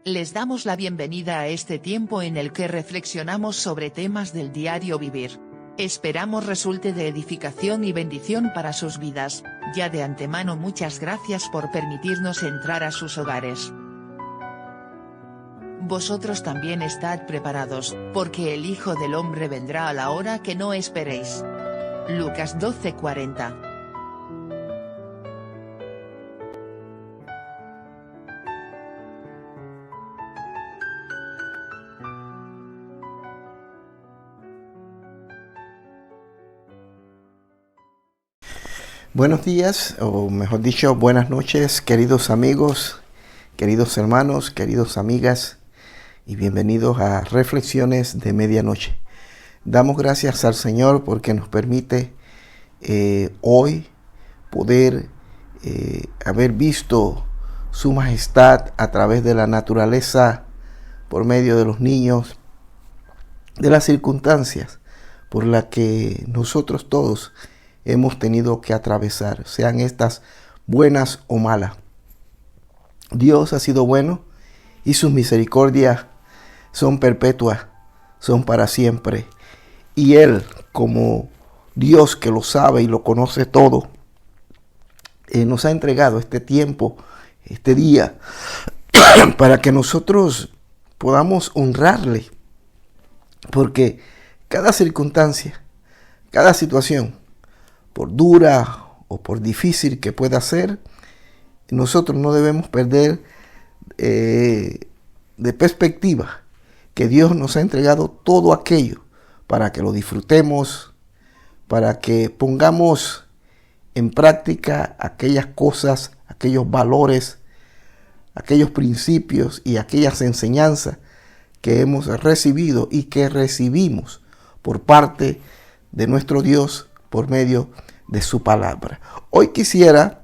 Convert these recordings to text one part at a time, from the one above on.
Les damos la bienvenida a este tiempo en el que reflexionamos sobre temas del diario vivir. Esperamos resulte de edificación y bendición para sus vidas. Ya de antemano muchas gracias por permitirnos entrar a sus hogares. Vosotros también estad preparados, porque el Hijo del Hombre vendrá a la hora que no esperéis. Lucas 12:40. Buenos días, o mejor dicho, buenas noches, queridos amigos, queridos hermanos, queridas amigas, y bienvenidos a Reflexiones de Medianoche. Damos gracias al Señor porque nos permite hoy poder haber visto su majestad a través de la naturaleza, por medio de los niños, de las circunstancias por las que nosotros todos hemos tenido que atravesar, sean estas buenas o malas. Dios ha sido bueno y sus misericordias son perpetuas, son para siempre. Y Él, como Dios que lo sabe y lo conoce todo, nos ha entregado este tiempo, este día, para que nosotros podamos honrarle. Porque cada circunstancia, cada situación, por dura o por difícil que pueda ser, nosotros no debemos perder de perspectiva que Dios nos ha entregado todo aquello para que lo disfrutemos, para que pongamos en práctica aquellas cosas, aquellos valores, aquellos principios y aquellas enseñanzas que hemos recibido y que recibimos por parte de nuestro Dios por medio de su palabra. Hoy quisiera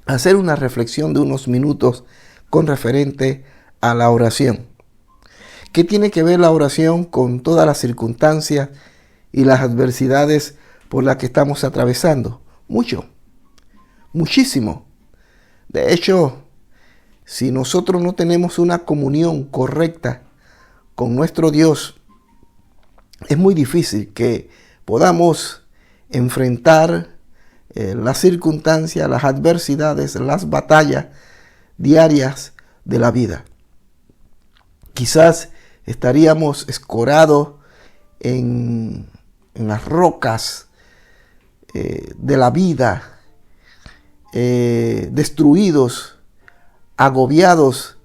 hacer una reflexión de unos minutos con referente a la oración. ¿Qué tiene que ver la oración con todas las circunstancias y las adversidades por las que estamos atravesando? Mucho, muchísimo. De hecho, si nosotros no tenemos una comunión correcta con nuestro Dios, es muy difícil que podamos enfrentar las circunstancias, las adversidades, las batallas diarias de la vida. Quizás estaríamos escorados en las rocas de la vida, destruidos, agobiados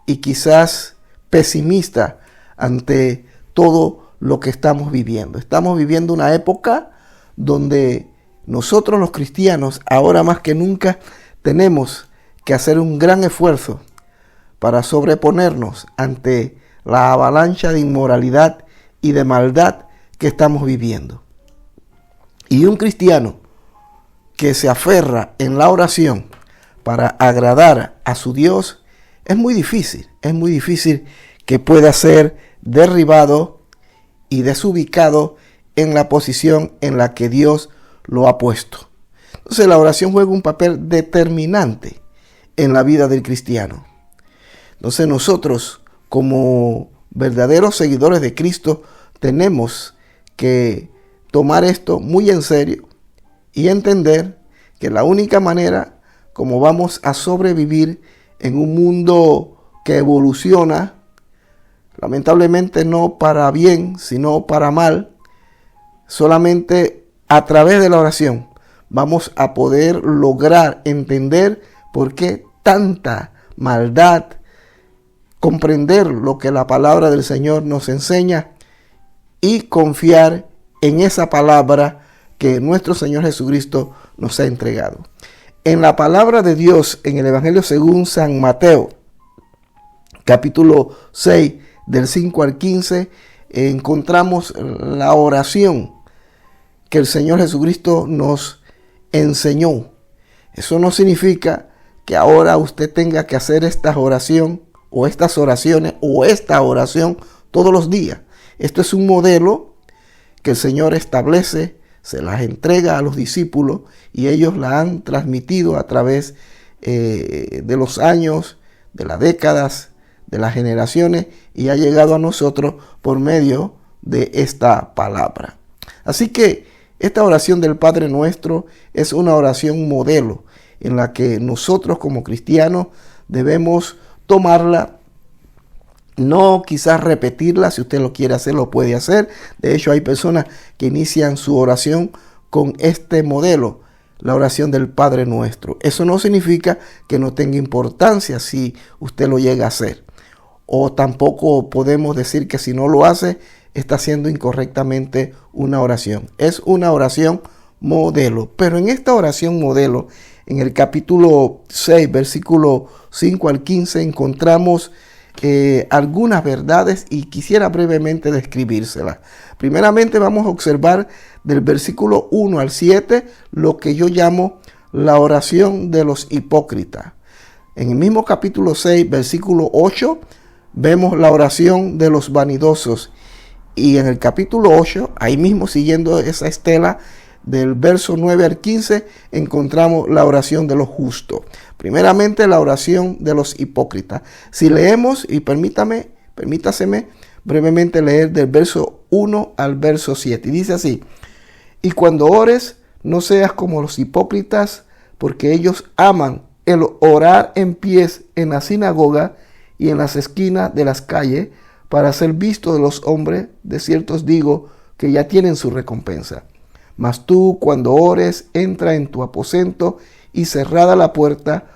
y quizás pesimistas ante todo lo que estamos viviendo. Estamos viviendo una época donde nosotros los cristianos, ahora más que nunca, tenemos que hacer un gran esfuerzo para sobreponernos ante la avalancha de inmoralidad y de maldad que estamos viviendo. Y un cristiano que se aferra en la oración para agradar a su Dios, es muy difícil que pueda ser derribado y desubicado en la posición en la que Dios lo ha puesto. Entonces la oración juega un papel determinante en la vida del cristiano. Entonces nosotros, como verdaderos seguidores de Cristo, tenemos que tomar esto muy en serio y entender que la única manera como vamos a sobrevivir en un mundo que evoluciona, lamentablemente no para bien, sino para mal, solamente a través de la oración vamos a poder lograr entender por qué tanta maldad, comprender lo que la palabra del Señor nos enseña y confiar en esa palabra que nuestro Señor Jesucristo nos ha entregado. En la palabra de Dios, en el Evangelio según San Mateo, capítulo 6, del 5 al 15, encontramos la oración que el Señor Jesucristo nos enseñó. Eso no significa que ahora usted tenga que hacer esta oración o estas oraciones o esta oración todos los días. Esto es un modelo que el Señor establece, se las entrega a los discípulos y ellos la han transmitido a través de los años, de las décadas, de las generaciones y ha llegado a nosotros por medio de esta palabra. Así que esta oración del Padre Nuestro es una oración modelo en la que nosotros como cristianos debemos tomarla, no quizás repetirla. Si usted lo quiere hacer, lo puede hacer. De hecho, hay personas que inician su oración con este modelo, la oración del Padre Nuestro. Eso no significa que no tenga importancia si usted lo llega a hacer. O tampoco podemos decir que si no lo hace, está haciendo incorrectamente una oración. Es una oración modelo. Pero en esta oración modelo, en el capítulo 6, versículo 5 al 15, encontramos algunas verdades y quisiera brevemente describírselas. Primeramente vamos a observar del versículo 1 al 7 lo que yo llamo la oración de los hipócritas. En el mismo capítulo 6, versículo 8, vemos la oración de los vanidosos. Y en el capítulo 8, ahí mismo siguiendo esa estela, del verso 9 al 15, encontramos la oración de los justos. Primeramente, la oración de los hipócritas. Si leemos, y permítaseme brevemente leer del verso 1 al verso 7. Y dice así: y cuando ores, no seas como los hipócritas, porque ellos aman el orar en pies en la sinagoga y en las esquinas de las calles, para ser visto de los hombres. De cierto os digo que ya tienen su recompensa. Mas tú, cuando ores, entra en tu aposento y cerrada la puerta,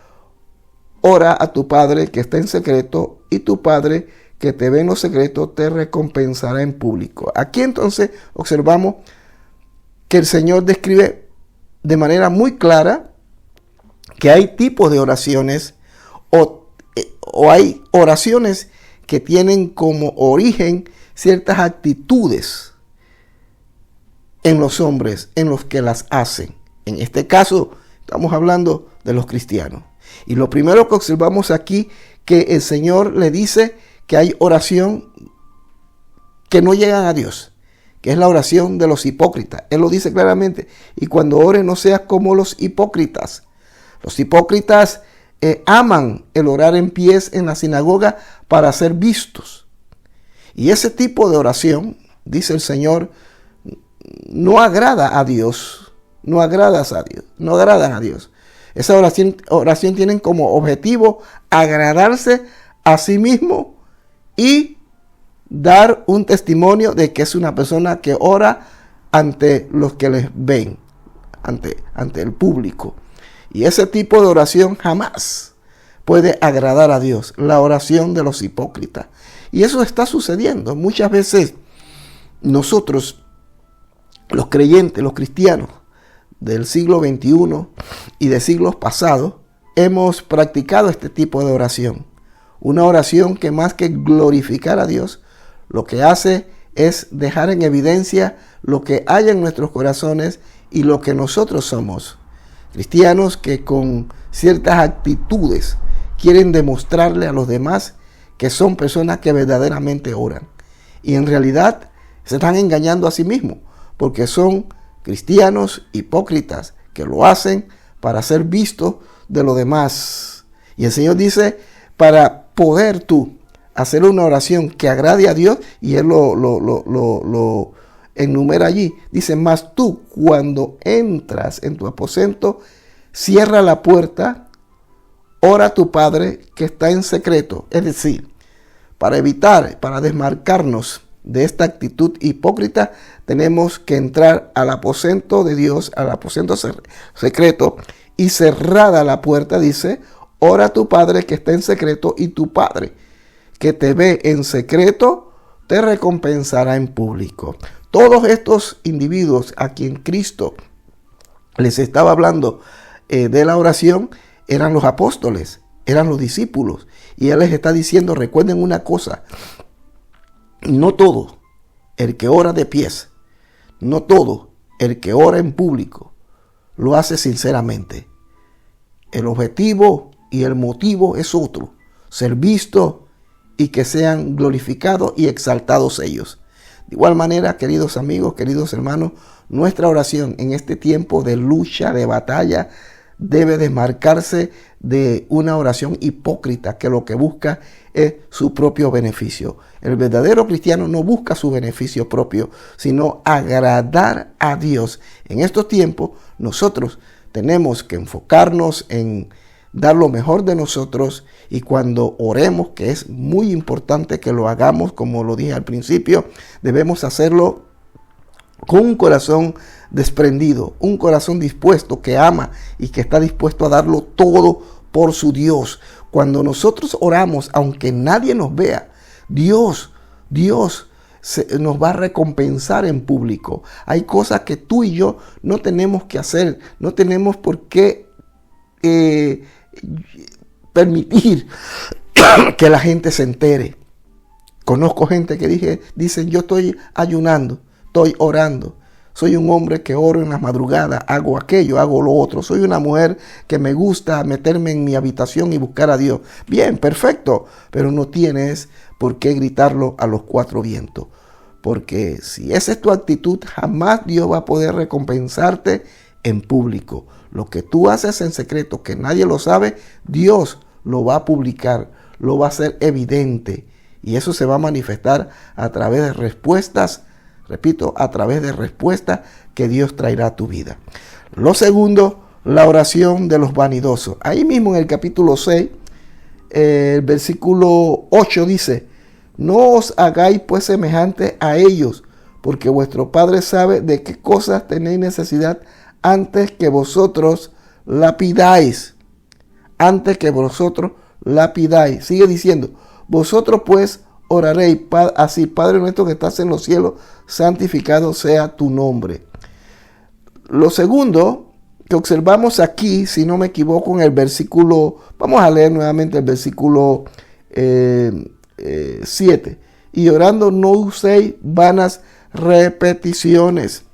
ora a tu Padre que está en secreto, y tu Padre que te ve en lo secreto te recompensará en público. Aquí entonces observamos que el Señor describe de manera muy clara que hay tipos de oraciones o hay oraciones que tienen como origen ciertas actitudes en los hombres, en los que las hacen. En este caso, estamos hablando de los cristianos. Y lo primero que observamos aquí, que el Señor le dice que hay oración que no llegan a Dios, que es la oración de los hipócritas. Él lo dice claramente: y cuando ores, no seas como los hipócritas. Los hipócritas aman el orar en pies en la sinagoga para ser vistos. Y ese tipo de oración, dice el Señor, no agrada a Dios, no agradan a Dios. Esa oración tienen como objetivo agradarse a sí mismo y dar un testimonio de que es una persona que ora ante los que les ven, ante el público. Y ese tipo de oración jamás puede agradar a Dios, la oración de los hipócritas. Y eso está sucediendo. Muchas veces nosotros, los creyentes, los cristianos del siglo XXI y de siglos pasados, hemos practicado este tipo de oración. Una oración que más que glorificar a Dios, lo que hace es dejar en evidencia lo que hay en nuestros corazones y lo que nosotros somos. Cristianos que con ciertas actitudes quieren demostrarle a los demás que son personas que verdaderamente oran. Y en realidad se están engañando a sí mismos, porque son cristianos hipócritas que lo hacen para ser vistos de los demás. Y el Señor dice, para poder tú hacer una oración que agrade a Dios, y Él lo enumera allí, dice: mas tú, cuando entras en tu aposento, cierra la puerta, ora a tu Padre que está en secreto. Es decir, para desmarcarnos de esta actitud hipócrita, tenemos que entrar al aposento de Dios, al aposento secreto, y cerrada la puerta, dice: ora a tu Padre que está en secreto, y tu Padre que te ve en secreto te recompensará en público. Todos estos individuos a quien Cristo les estaba hablando de la oración eran los apóstoles, eran los discípulos. Y Él les está diciendo: recuerden una cosa, no todo el que ora de pies, no todo el que ora en público lo hace sinceramente. El objetivo y el motivo es otro: ser visto y que sean glorificados y exaltados ellos. De igual manera, queridos amigos, queridos hermanos, nuestra oración en este tiempo de lucha, de batalla, debe desmarcarse de una oración hipócrita que lo que busca es su propio beneficio. El verdadero cristiano no busca su beneficio propio, sino agradar a Dios. En estos tiempos nosotros tenemos que enfocarnos en dar lo mejor de nosotros, y cuando oremos, que es muy importante que lo hagamos, como lo dije al principio, debemos hacerlo con un corazón desprendido, un corazón dispuesto, que ama y que está dispuesto a darlo todo por su Dios. Cuando nosotros oramos, aunque nadie nos vea, Dios nos va a recompensar en público. Hay cosas que tú y yo no tenemos que hacer, no tenemos por qué permitir que la gente se entere. Conozco gente que dicen, yo estoy ayunando, estoy orando, soy un hombre que oro en las madrugadas, hago aquello, hago lo otro, soy una mujer que me gusta meterme en mi habitación y buscar a Dios. Bien, perfecto, pero no tienes por qué gritarlo a los cuatro vientos, porque si esa es tu actitud, jamás Dios va a poder recompensarte en público. Lo que tú haces en secreto, que nadie lo sabe, Dios lo va a publicar, lo va a hacer evidente, y eso se va a manifestar a través de respuestas, repito, a través de respuestas que Dios traerá a tu vida. Lo segundo, la oración de los vanidosos. Ahí mismo en el capítulo 6, el versículo 8 dice, no os hagáis pues semejante a ellos, porque vuestro Padre sabe de qué cosas tenéis necesidad antes que vosotros la pidáis. Antes que vosotros la pidáis. Sigue diciendo, vosotros pues oraréis así, Padre nuestro que estás en los cielos, santificado sea tu nombre. Lo segundo que observamos aquí, si no me equivoco, en el versículo, vamos a leer nuevamente el versículo 7. Y orando no uséis vanas repeticiones.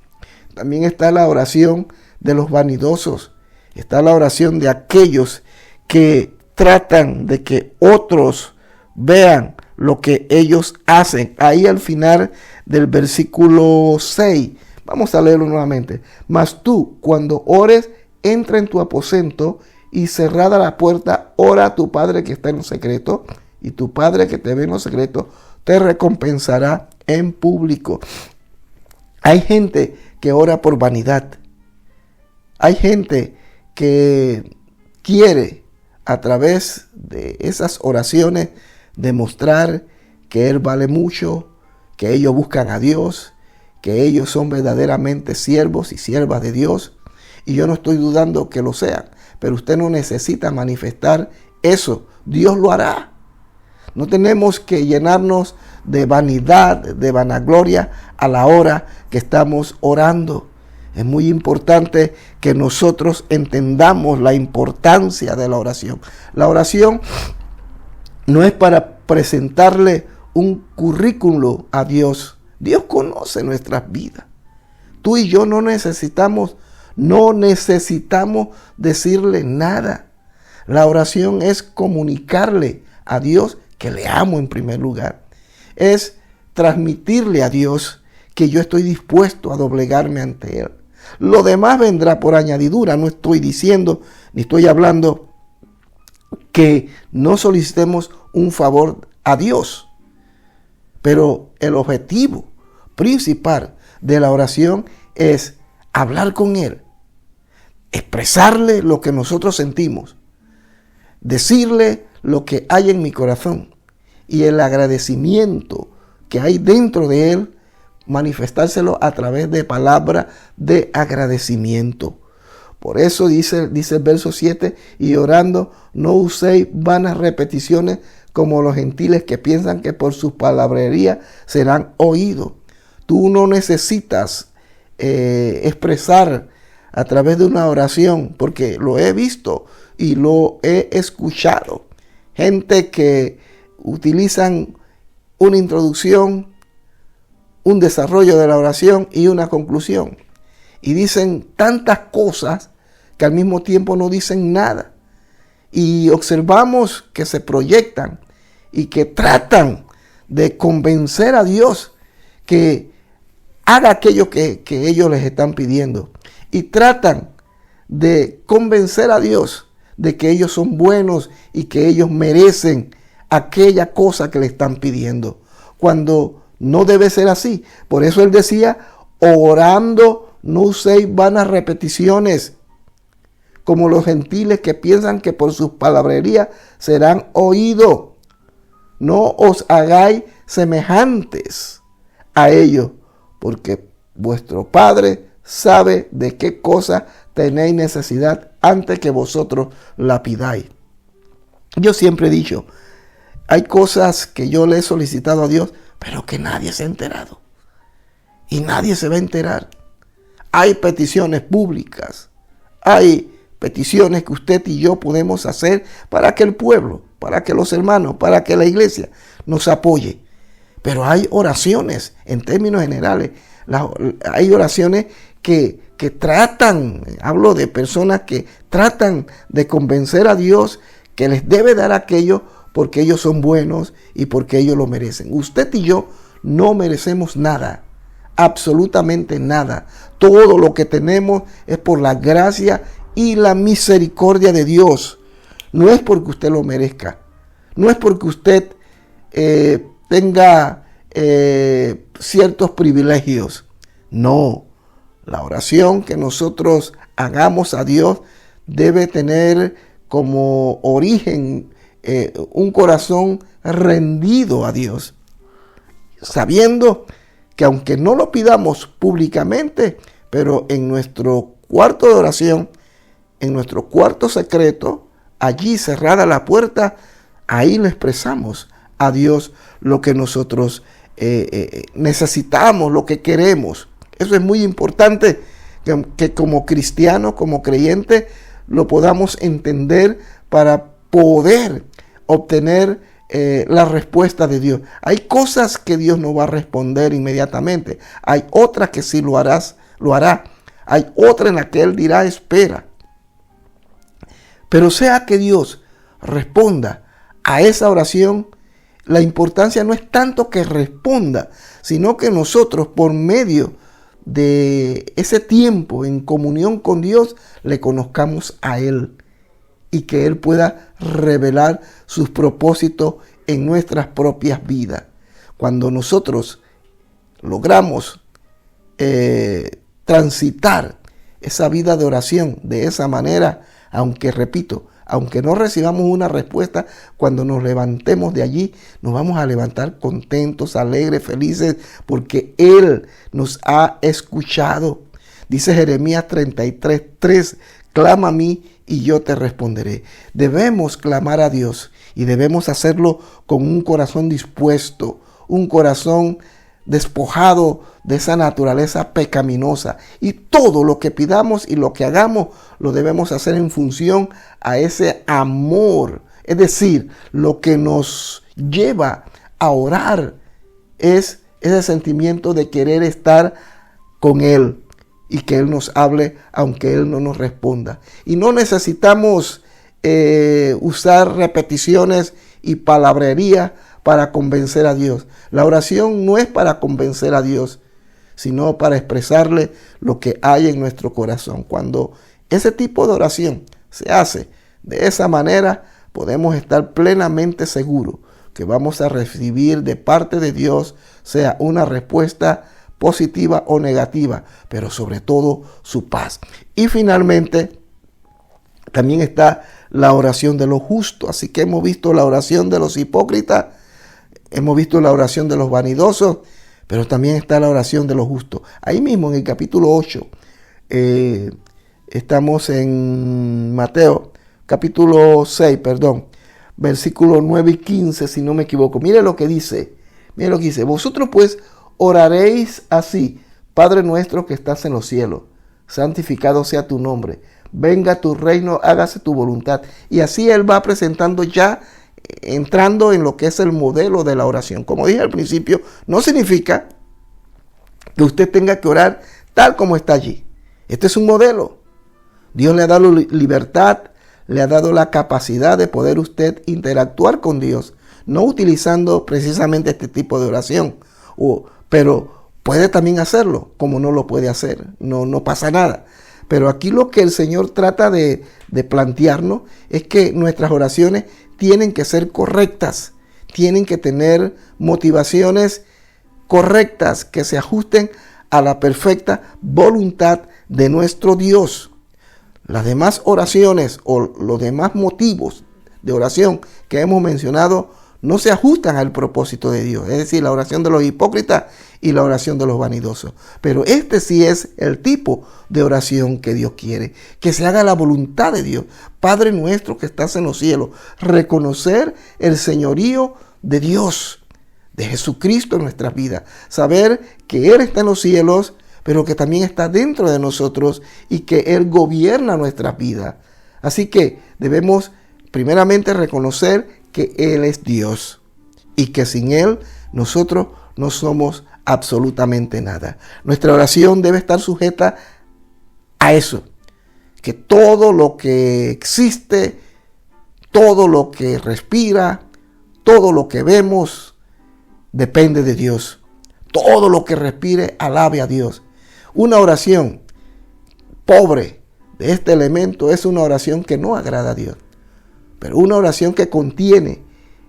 También está la oración de los vanidosos. Está la oración de aquellos que tratan de que otros vean lo que ellos hacen. Ahí al final del versículo 6, vamos a leerlo nuevamente. Mas tú, cuando ores, entra en tu aposento y cerrada la puerta, ora a tu Padre que está en lo secreto, y tu Padre que te ve en lo secreto te recompensará en público. Hay gente que ora por vanidad. Hay gente que quiere, a través de esas oraciones, demostrar que Él vale mucho, que ellos buscan a Dios, que ellos son verdaderamente siervos y siervas de Dios. Y yo no estoy dudando que lo sean, pero usted no necesita manifestar eso. Dios lo hará. No tenemos que llenarnos de vanidad, de vanagloria a la hora que estamos orando. Es muy importante que nosotros entendamos la importancia de la oración. La oración no es para presentarle un currículum a Dios. Dios conoce nuestras vidas. Tú y yo no necesitamos decirle nada. La oración es comunicarle a Dios que le amo en primer lugar. Es transmitirle a Dios que yo estoy dispuesto a doblegarme ante Él. Lo demás vendrá por añadidura. No estoy diciendo ni estoy hablando que no solicitemos un favor a Dios. Pero el objetivo principal de la oración es hablar con Él, expresarle lo que nosotros sentimos, decirle lo que hay en mi corazón y el agradecimiento que hay dentro de Él, manifestárselo a través de palabras de agradecimiento. Por eso dice el verso 7, y orando no uséis vanas repeticiones como los gentiles que piensan que por sus palabrerías serán oídos. Tú no necesitas expresar a través de una oración, porque lo he visto y lo he escuchado. Gente que utilizan una introducción, un desarrollo de la oración y una conclusión. Y dicen tantas cosas que al mismo tiempo no dicen nada. Y observamos que se proyectan y que tratan de convencer a Dios que haga aquello que ellos les están pidiendo. Y tratan de convencer a Dios de que ellos son buenos y que ellos merecen aquella cosa que le están pidiendo, cuando no debe ser así. Por eso él decía, orando no uséis vanas repeticiones, como los gentiles que piensan que por sus palabrerías serán oídos. No os hagáis semejantes a ellos, porque vuestro Padre sabe de qué cosa tenéis necesidad antes que vosotros la pidáis. Yo siempre he dicho, hay cosas que yo le he solicitado a Dios, pero que nadie se ha enterado. Y nadie se va a enterar. Hay peticiones públicas, hay peticiones que usted y yo podemos hacer para que el pueblo, para que los hermanos, para que la iglesia nos apoye. Pero hay oraciones, en términos generales, hay oraciones que tratan, hablo de personas que tratan de convencer a Dios que les debe dar aquello porque ellos son buenos y porque ellos lo merecen. Usted y yo no merecemos nada, absolutamente nada. Todo lo que tenemos es por la gracia y la misericordia de Dios. No es porque usted lo merezca, no es porque usted tenga ciertos privilegios. No, la oración que nosotros hagamos a Dios debe tener como origen un corazón rendido a Dios, sabiendo que aunque no lo pidamos públicamente, pero en nuestro cuarto de oración, en nuestro cuarto secreto, allí cerrada la puerta, ahí le expresamos a Dios lo que nosotros necesitamos, lo que queremos. Eso es muy importante que como cristianos, como creyentes, lo podamos entender para poder obtener la respuesta de Dios. Hay cosas que Dios no va a responder inmediatamente. Hay otras que sí lo hará. Hay otra en la que Él dirá, espera. Pero sea que Dios responda a esa oración, la importancia no es tanto que responda, sino que nosotros, por medio de ese tiempo en comunión con Dios, le conozcamos a Él y que Él pueda revelar sus propósitos en nuestras propias vidas. Cuando nosotros logramos transitar esa vida de oración de esa manera, aunque repito, aunque no recibamos una respuesta, cuando nos levantemos de allí, nos vamos a levantar contentos, alegres, felices, porque Él nos ha escuchado. Dice Jeremías 33:3, clama a mí y yo te responderé. Debemos clamar a Dios y debemos hacerlo con un corazón dispuesto, un corazón despojado de esa naturaleza pecaminosa. Y todo lo que pidamos y lo que hagamos lo debemos hacer en función a ese amor. Es decir, lo que nos lleva a orar es ese sentimiento de querer estar con Él y que Él nos hable aunque Él no nos responda. Y no necesitamos usar repeticiones y palabrería para convencer a Dios. La oración no es para convencer a Dios, sino para expresarle lo que hay en nuestro corazón. Cuando ese tipo de oración se hace de esa manera, podemos estar plenamente seguros que vamos a recibir de parte de Dios, sea una respuesta positiva o negativa, pero sobre todo su paz. Y finalmente, también está la oración de los justos. Así que hemos visto la oración de los hipócritas, hemos visto la oración de los vanidosos, pero también está la oración de los justos. Ahí mismo en el capítulo 8, estamos en Mateo, capítulo 6, versículos 9 y 15, si no me equivoco. Mire lo que dice, vosotros pues oraréis así: Padre nuestro que estás en los cielos, santificado sea tu nombre, venga tu reino, hágase tu voluntad. Y así Él va presentando ya, entrando en lo que es el modelo de la oración. Como dije al principio, no significa que usted tenga que orar tal como está allí. Este es un modelo. Dios le ha dado libertad, le ha dado la capacidad de poder usted interactuar con Dios, no utilizando precisamente este tipo de oración, pero puede también hacerlo, como no lo puede hacer, no pasa nada. Pero aquí lo que el Señor trata de plantearnos es que nuestras oraciones tienen que ser correctas, tienen que tener motivaciones correctas que se ajusten a la perfecta voluntad de nuestro Dios. Las demás oraciones o los demás motivos de oración que hemos mencionado no se ajustan al propósito de Dios, es decir, la oración de los hipócritas y la oración de los vanidosos. Pero este sí es el tipo de oración que Dios quiere, que se haga la voluntad de Dios. Padre nuestro que estás en los cielos, reconocer el señorío de Dios, de Jesucristo en nuestras vidas, saber que Él está en los cielos, pero que también está dentro de nosotros y que Él gobierna nuestras vidas. Así que debemos primeramente reconocer que Él es Dios y que sin Él nosotros no somos absolutamente nada. Nuestra oración debe estar sujeta a eso, que todo lo que existe, todo lo que respira, todo lo que vemos, depende de Dios. Todo lo que respire, alabe a Dios. Una oración pobre de este elemento es una oración que no agrada a Dios. Pero una oración que contiene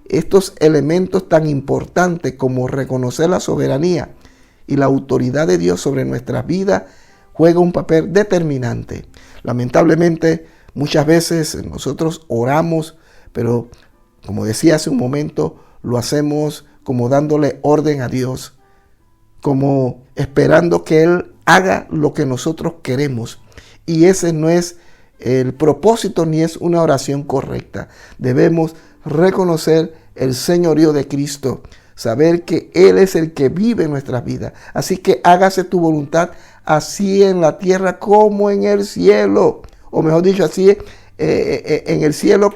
estos elementos tan importantes como reconocer la soberanía y la autoridad de Dios sobre nuestras vidas juega un papel determinante. Lamentablemente, muchas veces nosotros oramos, pero como decía hace un momento, lo hacemos como dándole orden a Dios, como esperando que Él haga lo que nosotros queremos. Y ese no es el propósito ni es una oración correcta. Debemos reconocer el señorío de Cristo, saber que Él es el que vive en nuestras vidas. Así que hágase tu voluntad, así en la tierra como en el cielo. O mejor dicho, así en el cielo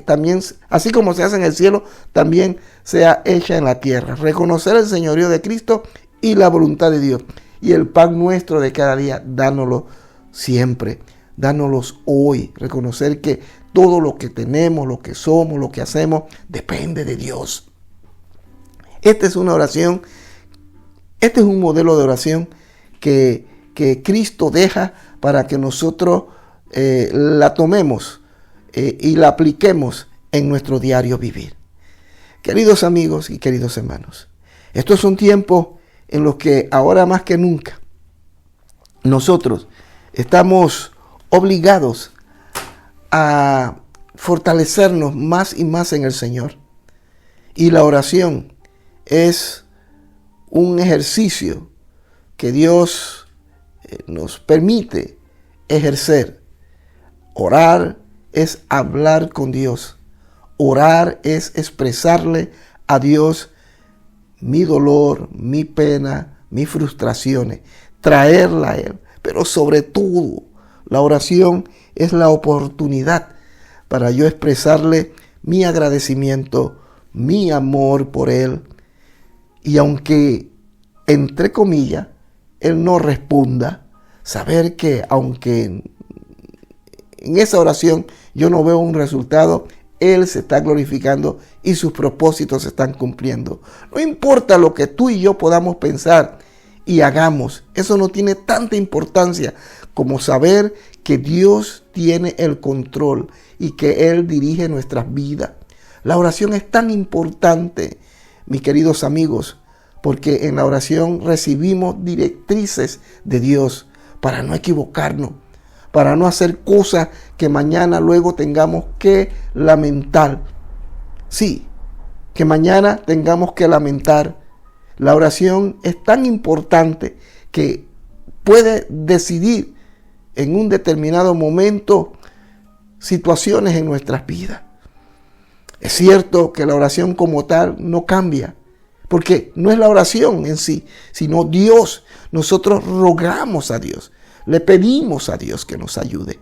también, así como se hace en el cielo, también sea hecha en la tierra. Reconocer el señorío de Cristo y la voluntad de Dios. Y el pan nuestro de cada día, dánoslo siempre. Dánoslos hoy. Reconocer que todo lo que tenemos, lo que somos, lo que hacemos, depende de Dios. Esta es una oración, este es un modelo de oración que Cristo deja para que nosotros la tomemos y la apliquemos en nuestro diario vivir. Queridos amigos y queridos hermanos, estos son tiempos en los que ahora más que nunca nosotros estamos obligados a fortalecernos más y más en el Señor. Y la oración es un ejercicio que Dios nos permite ejercer. Orar es hablar con Dios. Orar es expresarle a Dios mi dolor, mi pena, mis frustraciones, traerla a Él. Pero sobre todo, la oración es la oportunidad para yo expresarle mi agradecimiento, mi amor por Él. Y aunque, entre comillas, Él no responda, saber que aunque en esa oración yo no veo un resultado, Él se está glorificando y sus propósitos se están cumpliendo. No importa lo que tú y yo podamos pensar y hagamos, eso no tiene tanta importancia como saber que Dios tiene el control y que Él dirige nuestras vidas. La oración es tan importante, mis queridos amigos, porque en la oración recibimos directrices de Dios para no equivocarnos, para no hacer cosas que mañana luego tengamos que lamentar. Sí, que mañana tengamos que lamentar. La oración es tan importante que puede decidir en un determinado momento situaciones en nuestras vidas. Es cierto que la oración como tal no cambia, porque no es la oración en sí, sino Dios. Nosotros rogamos a Dios, le pedimos a Dios que nos ayude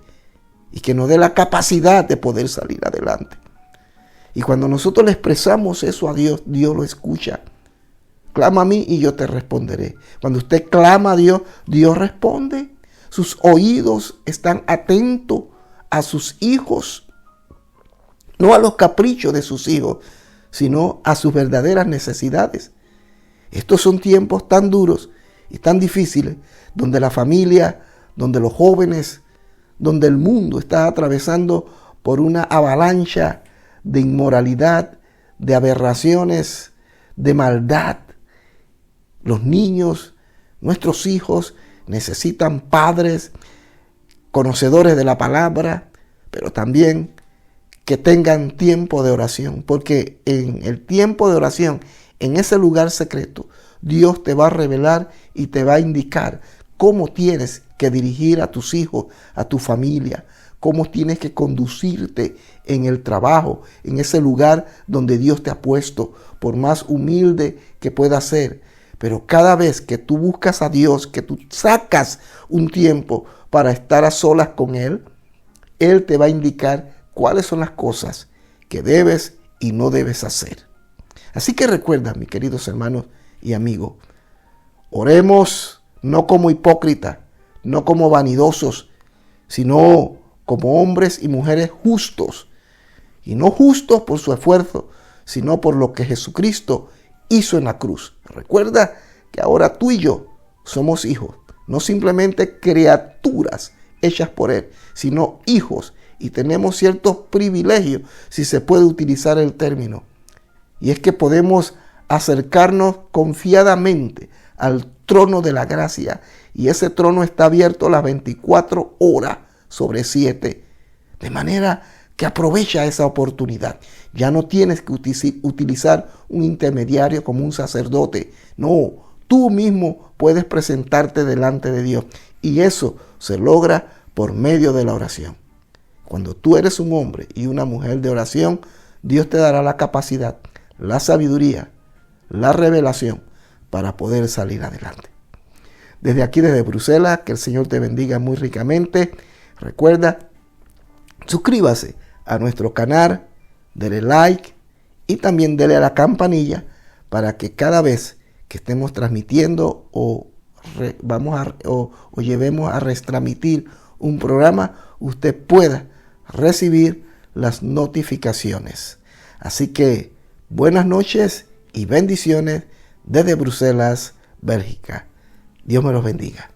y que nos dé la capacidad de poder salir adelante. Y cuando nosotros le expresamos eso a Dios, Dios lo escucha. Clama a mí y yo te responderé. Cuando usted clama a Dios, Dios responde. Sus oídos están atentos a sus hijos, no a los caprichos de sus hijos, sino a sus verdaderas necesidades. Estos son tiempos tan duros y tan difíciles, donde la familia, donde los jóvenes, donde el mundo está atravesando por una avalancha de inmoralidad, de aberraciones, de maldad. Los niños, nuestros hijos, necesitan padres conocedores de la palabra, pero también que tengan tiempo de oración, porque en el tiempo de oración, en ese lugar secreto, Dios te va a revelar y te va a indicar cómo tienes que dirigir a tus hijos, a tu familia, cómo tienes que conducirte en el trabajo, en ese lugar donde Dios te ha puesto, por más humilde que pueda ser. Pero cada vez que tú buscas a Dios, que tú sacas un tiempo para estar a solas con Él, Él te va a indicar cuáles son las cosas que debes y no debes hacer. Así que recuerda, mis queridos hermanos y amigos, oremos no como hipócritas, no como vanidosos, sino como hombres y mujeres justos. Y no justos por su esfuerzo, sino por lo que Jesucristo hizo en la cruz. Recuerda que ahora tú y yo somos hijos, no simplemente criaturas hechas por Él, sino hijos, y tenemos ciertos privilegios, si se puede utilizar el término. Y es que podemos acercarnos confiadamente al trono de la gracia, y ese trono está abierto las 24 horas sobre 7, de manera que aprovecha esa oportunidad. Ya no tienes que utilizar un intermediario como un sacerdote. No, tú mismo puedes presentarte delante de Dios. Y eso se logra por medio de la oración. Cuando tú eres un hombre y una mujer de oración, Dios te dará la capacidad, la sabiduría, la revelación para poder salir adelante. Desde aquí, desde Bruselas, que el Señor te bendiga muy ricamente. Recuerda, suscríbase a nuestro canal, dele like y también dele a la campanilla para que cada vez que estemos transmitiendo o llevemos a retransmitir un programa, usted pueda recibir las notificaciones. Así que buenas noches y bendiciones desde Bruselas, Bélgica. Dios me los bendiga.